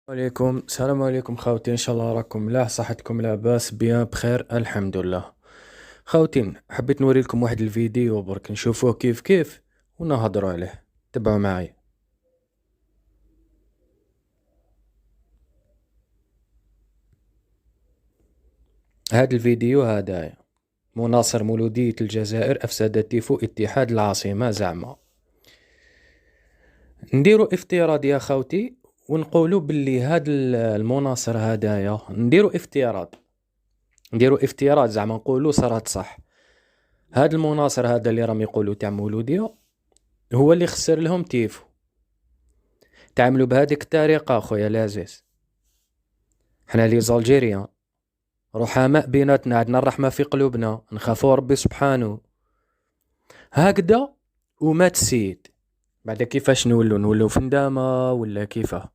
عليكم السلام عليكم خاوتي، ان شاء الله راكم ملاح، صحتكم لاباس بيان بخير الحمد لله. خاوتين، حبيت نوريلكم واحد الفيديو برك نشوفوه كيف ونهضروا عليه. تبعوا معايا. هاد الفيديو هذا مناصر مولودية الجزائر افسد تيفو اتحاد العاصمة زعما. نديرو افتراض يا خاوتي ونقولوا باللي هاد المناصر هدايا نديرو افتراض زعما نقولوا صارت صح. هاد المناصر هذا اللي راهم يقولوا تاع مولودية هو اللي خسر لهم تيفو. تعاملوا بهذيك الطريقة خويا العزيز، حنا لي زالجيريان رحماء بيناتنا، عندنا الرحمة في قلوبنا، نخافوا ربي سبحانه. هكذا ومات السيد، بعد كيفاش نولو في ندامة ولا كيفاه؟